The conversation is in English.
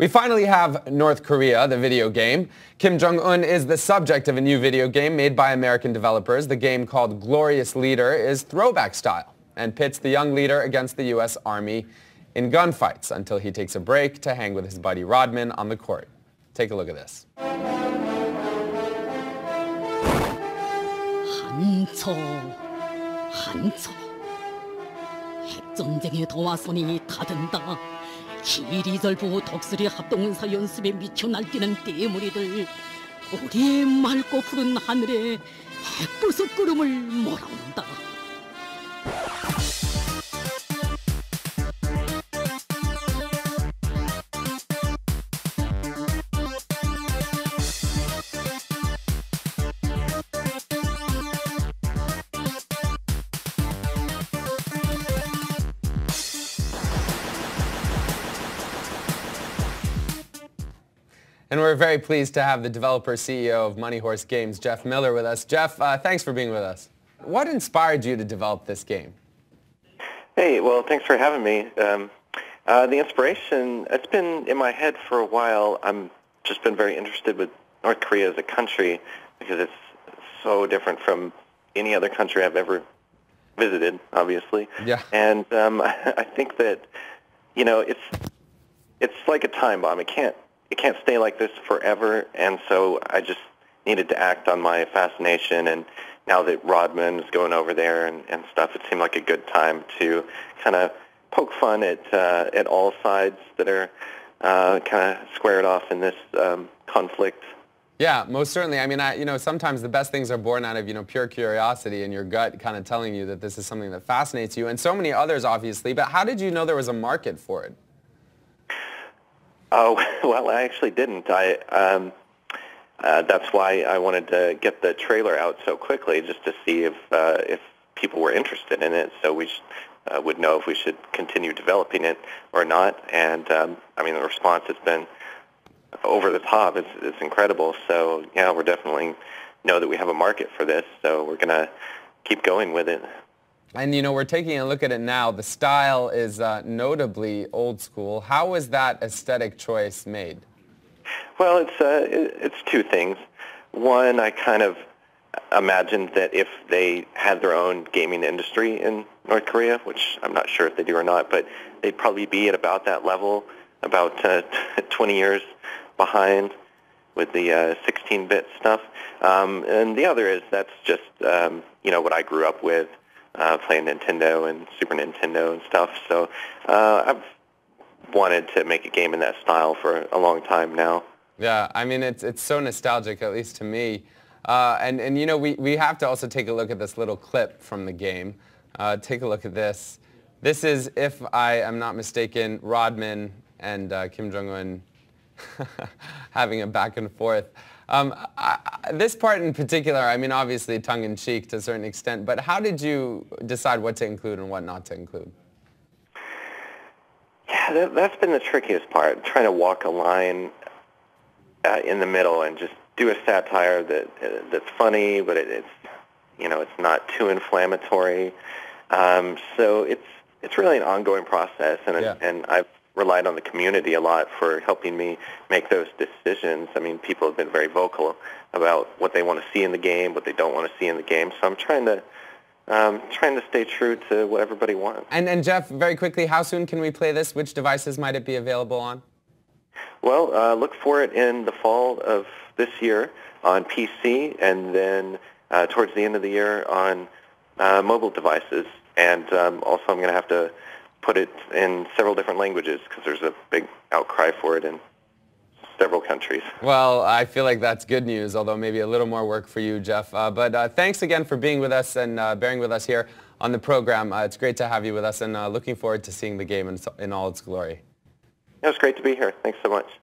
We finally have North Korea, the video game. Kim Jong-Un is the subject of a new video game made by American developers. The game, called Glorious Leader, is throwback style and pits the young leader against the U.S. Army in gunfights until he takes a break to hang with his buddy Rodman on the court. Take a look at this. 한초, 한초. 핵전쟁에 도와서니 다든다. 기리절부 독수리 합동운사 연습에 미쳐 날뛰는 떼무리들. 우리의 맑고 푸른 하늘에 핵버섯 구름을 몰아온다. And we're very pleased to have the developer CEO of Money Horse Games, Jeff Miller, with us. Jeff, thanks for being with us. What inspired you to develop this game? Hey, well, thanks for having me. The inspiration, it's been in my head for a while. I'm just been very interested with North Korea as a country because it's so different from any other country I've ever visited, obviously. Yeah. And I think that, you know, it's like a time bomb. It can't stay like this forever, and so I just needed to act on my fascination, and now that Rodman is going over there and stuff, it seemed like a good time to kind of poke fun at all sides that are kind of squared off in this conflict. Yeah, most certainly. I mean, sometimes the best things are born out of, pure curiosity and your gut kind of telling you that this is something that fascinates you, and so many others, obviously, but how did you know there was a market for it? Oh, well, I actually didn't. That's why I wanted to get the trailer out so quickly, just to see if people were interested in it, so we would know if we should continue developing it or not. And I mean, the response has been over the top. It's incredible. So yeah, we're definitely know that we have a market for this, so we're gonna keep going with it. And we're taking a look at it now. The style is notably old school. How was that aesthetic choice made? Well, it's two things. One, I kind of imagined that if they had their own gaming industry in North Korea, which I'm not sure if they do or not, but they'd probably be at about that level, about 20 years behind with the 16-bit stuff. And the other is that's just what I grew up with. Playing Nintendo and Super Nintendo and stuff, so I've wanted to make a game in that style for a long time now. Yeah, I mean it's so nostalgic, at least to me. And we have to also take a look at this little clip from the game. Take a look at this. This is, if I am not mistaken, Rodman and Kim Jong-Un having a back and forth. This part in particular, I mean, obviously tongue-in-cheek to a certain extent, but how did you decide what to include and what not to include? Yeah, that's been the trickiest part, trying to walk a line in the middle and just do a satire that's funny, but it's not too inflammatory. So it's really an ongoing process, and I've relied on the community a lot for helping me make those decisions. I mean, people have been very vocal about what they want to see in the game, what they don't want to see in the game. So I'm trying to stay true to what everybody wants. And Jeff, very quickly, how soon can we play this? Which devices might it be available on? Well, look for it in the fall of this year on PC, and then towards the end of the year on mobile devices. And also I'm going to have to put it in several different languages because there's a big outcry for it in several countries. Well, I feel like that's good news, although maybe a little more work for you, Jeff. But thanks again for being with us and bearing with us here on the program. It's great to have you with us, and looking forward to seeing the game in all its glory. It was great to be here. Thanks so much.